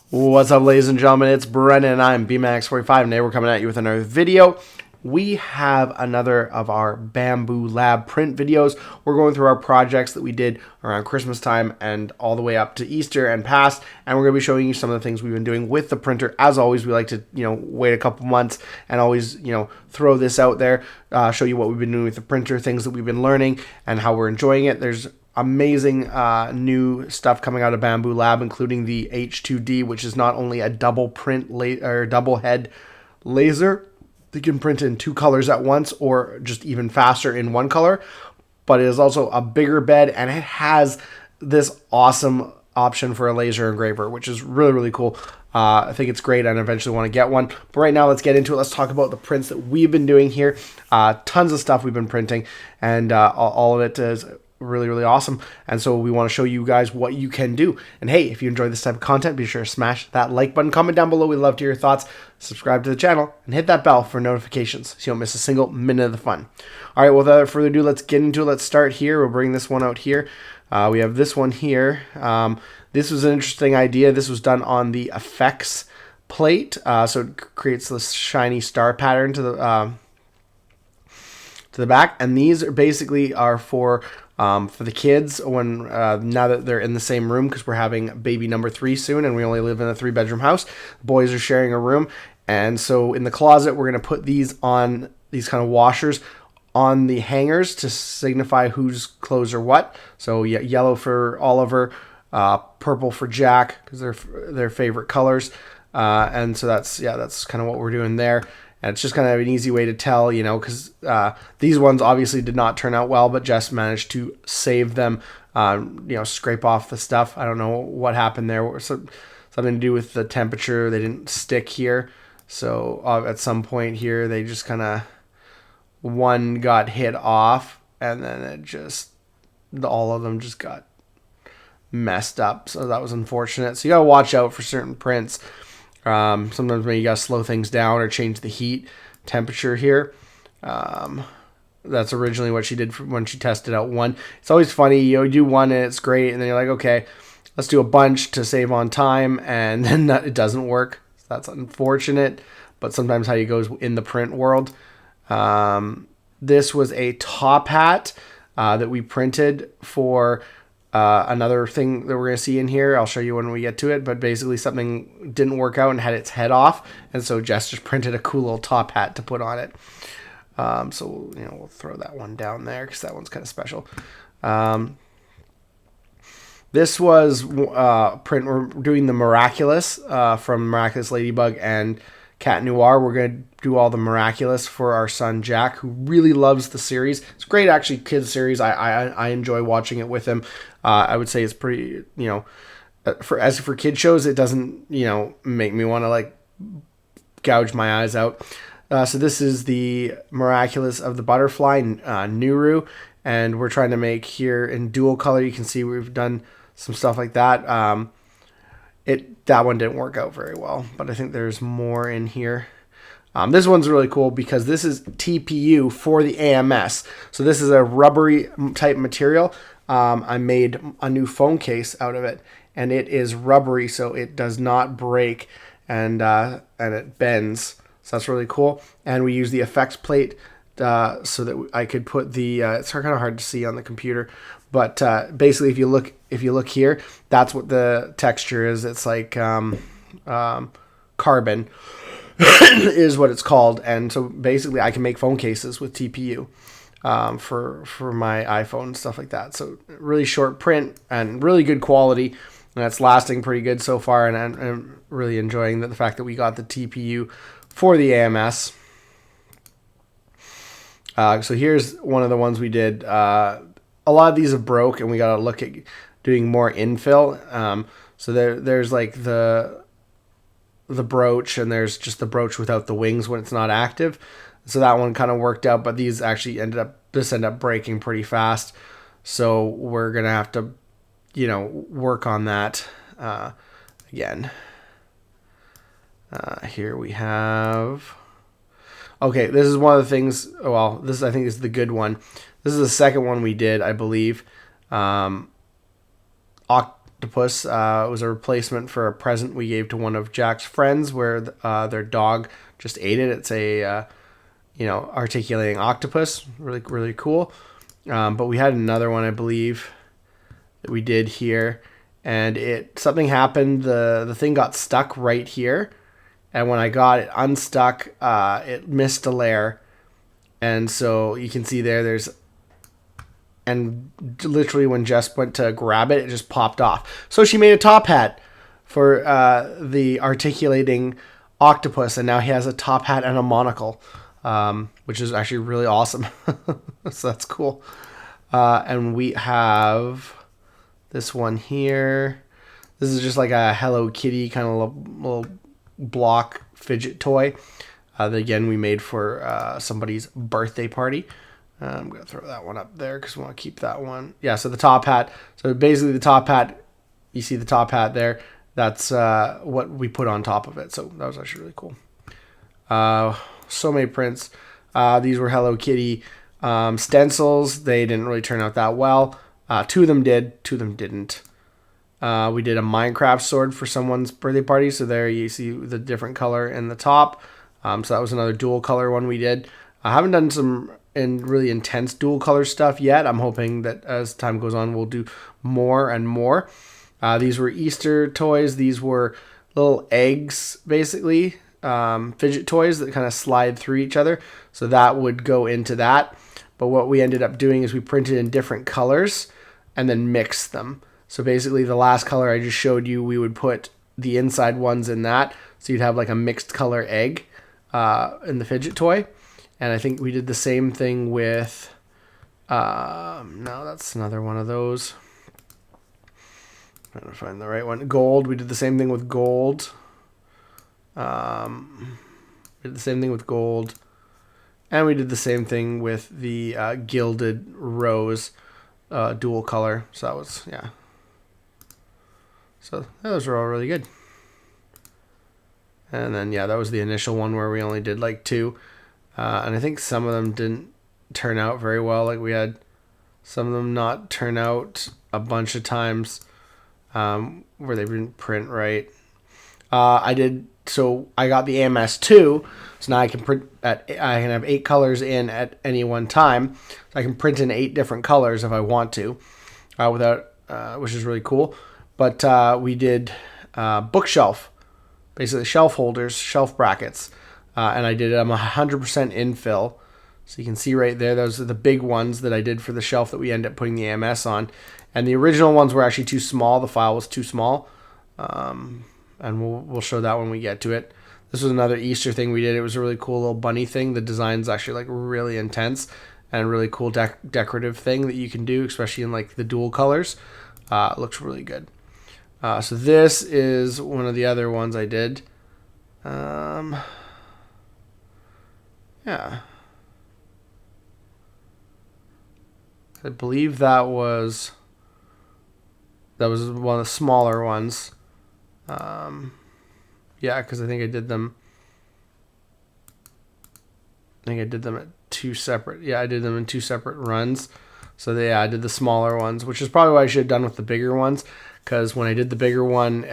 What's up, ladies and gentlemen? It's Brennan and I'm BMax45, and today we're coming at you with another video. We have another of our Bamboo Lab print videos. We're going through our projects that we did around Christmas time and all the way up to Easter and past, and we're going to be showing you some of the things we've been doing with the printer. As always, we like to, wait a couple months and always, throw this out there, show you what we've been doing with the printer, things that we've been learning, and how we're enjoying it. There's amazing new stuff coming out of Bamboo Lab, including the H2D, which is not only a double print or double head laser. You can print in two colors at once or just even faster in one color, but it is also a bigger bed, and it has this awesome option for a laser engraver, which is really, really cool. I think it's great, and I eventually want to get one. But right now, let's get into it. Let's talk about the prints that we've been doing here. Tons of stuff we've been printing, and all of it is really, really awesome. And so we want to show you guys what you can do. And hey, if you enjoy this type of content, be sure to smash that like button, comment down below. We'd love to hear your thoughts. Subscribe to the channel and hit that bell for notifications so you don't miss a single minute of the fun. All right, without further ado, let's get into it. Let's start here. We'll bring this one out here. We have this one here. This was an interesting idea. This was done on the effects plate, so it creates this shiny star pattern to the back. And these are basically for the kids when now that they're in the same room, because we're having baby number 3 soon, and we only live in a 3-bedroom house. Boys are sharing a room, and so in the closet we're going to put these on these kind of washers on the hangers to signify whose clothes are what. So yellow for Oliver, purple for Jack, because they're their favorite colors, and so that's kind of what we're doing there. And it's just kind of an easy way to tell, because these ones obviously did not turn out well, but Jess managed to save them, scrape off the stuff. I don't know what happened there. Something to do with the temperature. They didn't stick here. So at some point here, they just kind of, one got hit off, and then all of them just got messed up. So that was unfortunate. So you got to watch out for certain prints. Sometimes maybe you gotta slow things down or change the heat temperature here. That's originally what she did when she tested out one. It's always funny, you do one and it's great, and then you're like, okay, let's do a bunch to save on time, and then it doesn't work. So that's unfortunate, but sometimes how you goes in the print world. This was a top hat that we printed for another thing that we're going to see in here. I'll show you when we get to it, but basically something didn't work out and had its head off, and so Jess just printed a cool little top hat to put on it. So we'll throw that one down there because that one's kind of special. This was print. We're doing the Miraculous from Miraculous Ladybug and Cat Noir. We're going to do all the Miraculous for our son Jack, who really loves the series. It's a great, actually, kids series. I enjoy watching it with him. I would say it's pretty, for kid shows, it doesn't, make me want to like gouge my eyes out. So this is the Miraculous of the Butterfly, Nuru, and we're trying to make here in dual color. You can see we've done some stuff like that. That one didn't work out very well, but I think there's more in here. This one's really cool because this is TPU for the AMS. So this is a rubbery type material. I made a new phone case out of it, and it is rubbery, so it does not break, and it bends. So that's really cool. And we use the effects plate so that I could put the. It's kind of hard to see on the computer, but basically, if you look here, that's what the texture is. It's like carbon is what it's called. And so basically, I can make phone cases with TPU for my iPhone and stuff like that. So really short print and really good quality, and it's lasting pretty good so far. And I'm really enjoying the fact that we got the TPU for the AMS. So here's one of the ones we did. A lot of these have broke, and we got to look at doing more infill. So there's like the brooch, and there's just the brooch without the wings when it's not active. So that one kind of worked out, but these actually ended up breaking pretty fast. So we're gonna have to, work on that again. Here we have. Okay, this is one of the things. Well, this I think is the good one. This is the second one we did, I believe. octopus. It was a replacement for a present we gave to one of Jack's friends, where their dog just ate it. It's a articulating octopus. Really, really cool. But we had another one, I believe, that we did here, and something happened. The thing got stuck right here, and when I got it unstuck, it missed a layer, and so you can see there's. And literally when Jess went to grab it, it just popped off. So she made a top hat for the articulating octopus, and now he has a top hat and a monocle, which is actually really awesome. So that's cool. And we have this one here. This is just like a Hello Kitty kind of little block fidget toy that, again, we made for somebody's birthday party. I'm going to throw that one up there because we want to keep that one. Yeah, so the top hat. So basically the top hat, you see the top hat there. That's what we put on top of it. So that was actually really cool. So many prints. These were Hello Kitty stencils. They didn't really turn out that well. 2 of them did. 2 of them didn't. We did a Minecraft sword for someone's birthday party. So there you see the different color in the top. So that was another dual color one we did. I haven't done some really intense dual color stuff yet. I'm hoping that as time goes on, we'll do more and more. These were Easter toys. These were little eggs, basically, fidget toys that kind of slide through each other. So that would go into that. But what we ended up doing is we printed in different colors and then mixed them. So basically the last color I just showed you, we would put the inside ones in that. So you'd have like a mixed color egg in the fidget toy. And I think we did the same thing with, no, that's another one of those. I'm trying to find the right one. Gold, we did the same thing with gold. We did the same thing with gold. And we did the same thing with the gilded rose dual color. So that was, yeah. So those were all really good. And then, yeah, that was the initial one where we only did like 2. And I think some of them didn't turn out very well. Like we had some of them not turn out a bunch of times where they didn't print right. So I got the AMS2, so now I can print I can have 8 colors in at any one time. So I can print in 8 different colors if I want to, which is really cool. But we did bookshelf, basically shelf holders, shelf brackets. And I did them 100% infill. So you can see right there, those are the big ones that I did for the shelf that we ended up putting the AMS on. And the original ones were actually too small. The file was too small. And we'll show that when we get to it. This was another Easter thing we did. It was a really cool little bunny thing. The design's actually like really intense and a really cool decorative thing that you can do, especially in like the dual colors. It looks really good. So this is one of the other ones I did. Yeah. I believe that was one of the smaller ones. Yeah, because I think I did them at 2 separate. Yeah, I did them in 2 separate runs. So I did the smaller ones, which is probably what I should have done with the bigger ones. Because when I did the bigger one,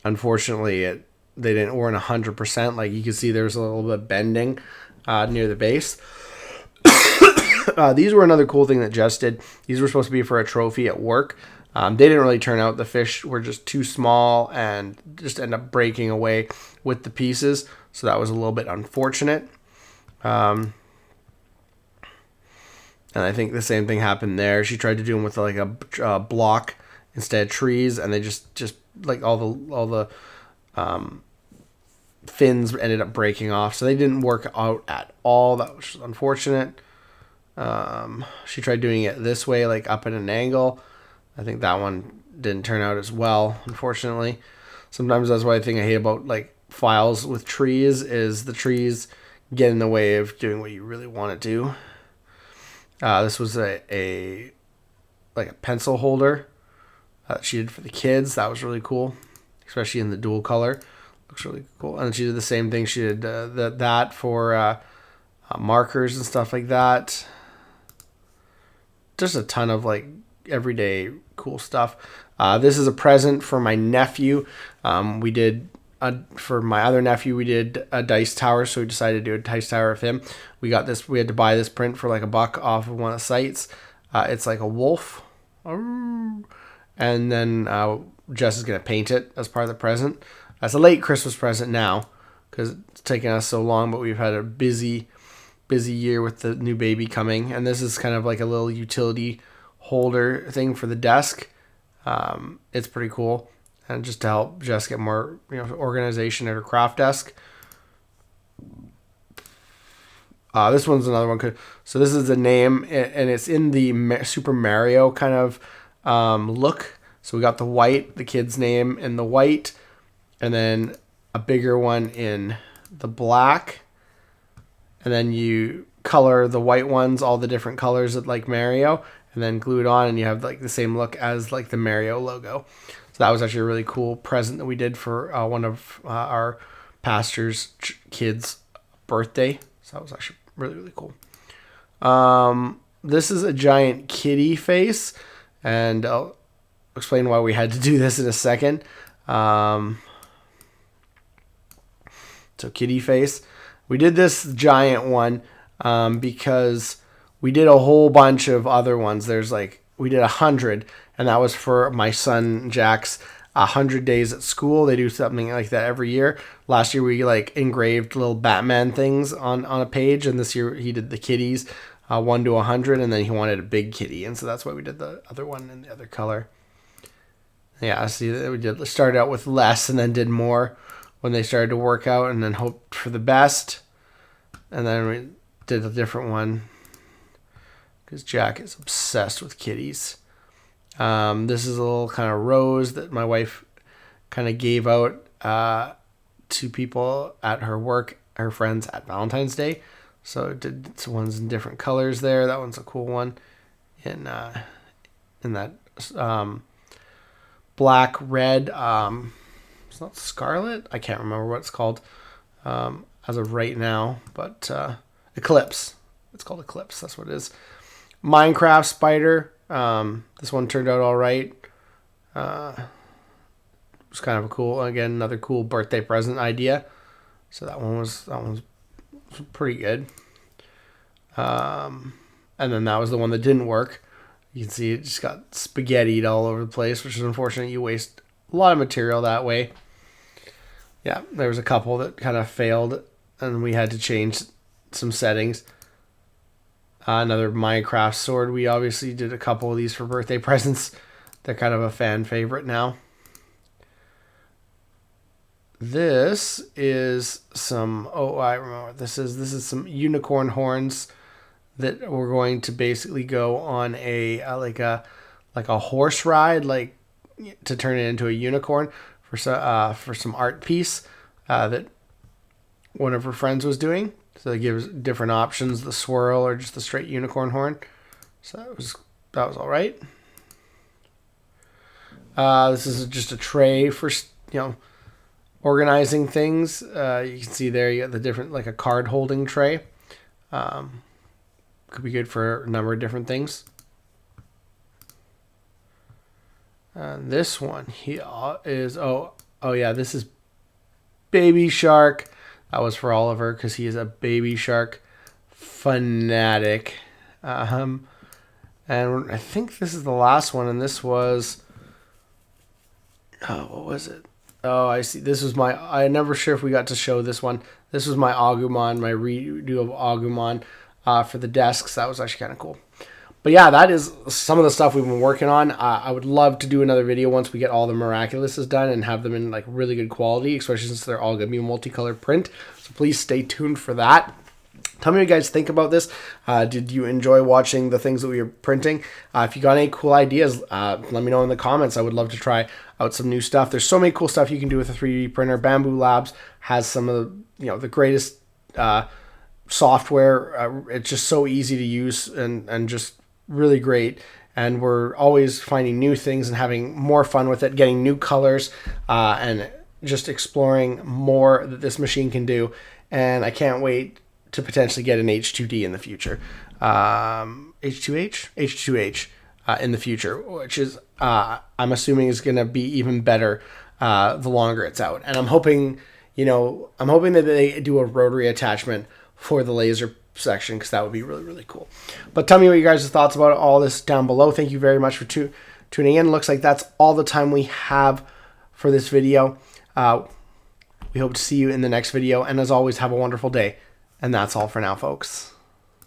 unfortunately they weren't 100%. Like you can see, there's a little bit of bending near the base. These were another cool thing that Jess did. These were supposed to be for a trophy at work. They didn't really turn out. The fish were just too small and just end up breaking away with the pieces. So that was a little bit unfortunate. And I think the same thing happened there. She tried to do them with like a block instead of trees, and they just like all the fins ended up breaking off. So they didn't work out at all. That was unfortunate. She tried doing it this way, like up at an angle. I think that one didn't turn out as well, unfortunately. Sometimes that's what I hate about like files with trees, is the trees get in the way of doing what you really want to do. This was a pencil holder that she did for the kids. That was really cool, especially in the dual color. Looks really cool. And she did the same thing. She did that for markers and stuff like that. Just a ton of like everyday cool stuff. This is a present for my nephew. For my other nephew, we did a dice tower, so we decided to do a dice tower of him. We got this. We had to buy this print for like $1 off of one of the sites. It's like a wolf, and then Jess is gonna paint it as part of the present. That's a late Christmas present now because it's taken us so long, but we've had a busy year with the new baby coming. And this is kind of like a little utility holder thing for the desk. It's pretty cool. And just to help Jess get more, organization at her craft desk. This one's another one. So this is the name, and it's in the Super Mario kind of look. So we got the white, the kid's name in the white, and then a bigger one in the black. And then you color the white ones, all the different colors like Mario, and then glue it on, and you have like the same look as like the Mario logo. So that was actually a really cool present that we did for one of our pastor's kids' birthday. So that was actually really, really cool. This is a giant kitty face, and I'll explain why we had to do this in a second. So kitty face. We did this giant one because we did a whole bunch of other ones. We did 100, and that was for my son Jack's 100 days at school. They do something like that every year. Last year we engraved little Batman things on a page, and this year he did the kitties 1 to 100, and then he wanted a big kitty, and so that's why we did the other one in the other color. Yeah, see, we started out with less and then did more when they started to work out, and then hoped for the best, and then we did a different one because Jack is obsessed with kitties. This is a little kind of rose that my wife kind of gave out to people at her work, her friends at Valentine's Day. So it did some ones in different colors there. That one's a cool one in that black, red. It's not scarlet. I can't remember what it's called as of right now, but Eclipse. It's called Eclipse. That's what it is. Minecraft spider. This one turned out all right. It was kind of a cool, again, another cool birthday present idea. So that one's pretty good. And then that was the one that didn't work. You can see it just got spaghettied all over the place, which is unfortunate. You waste a lot of material that way. Yeah, there was a couple that kind of failed, and we had to change some settings. Another Minecraft sword. We obviously did a couple of these for birthday presents. They're kind of a fan favorite now. This is some, I remember. This is some unicorn horns that we're going to basically go on a horse ride, to turn it into a unicorn for some art piece that one of her friends was doing. So it gives different options, the swirl or just the straight unicorn horn. So that was all right. This is just a tray for, organizing things. You can see there you got the different, like a card holding tray. Could be good for a number of different things. This one here is, this is Baby Shark. That was for Oliver because he is a Baby Shark fanatic. And I think this is the last one, and this was, what was it? Oh, I see. This was I'm never sure if we got to show this one. This was my Agumon, my redo of Agumon for the desks. That was actually kind of cool. But yeah, that is some of the stuff we've been working on. I would love to do another video once we get all the Miraculous done and have them in really good quality, especially since they're all going to be multicolored print. So please stay tuned for that. Tell me what you guys think about this. Did you enjoy watching the things that we were printing? If you got any cool ideas, let me know in the comments. I would love to try out some new stuff. There's so many cool stuff you can do with a 3D printer. Bamboo Labs has some of the greatest software. It's just so easy to use and just really great. And we're always finding new things and having more fun with it, getting new colors and just exploring more that this machine can do. And I can't wait to potentially get an H2D in the future. H2H? H2H. in the future, which is I'm assuming is going to be even better the longer it's out. And I'm hoping that they do a rotary attachment for the laser section, because that would be really, really cool. But tell me what you guys' thoughts about all this down below. Thank you very much for tuning in. Looks like that's all the time we have for this video. We hope to see you in the next video. And as always, have a wonderful day. And that's all for now, folks.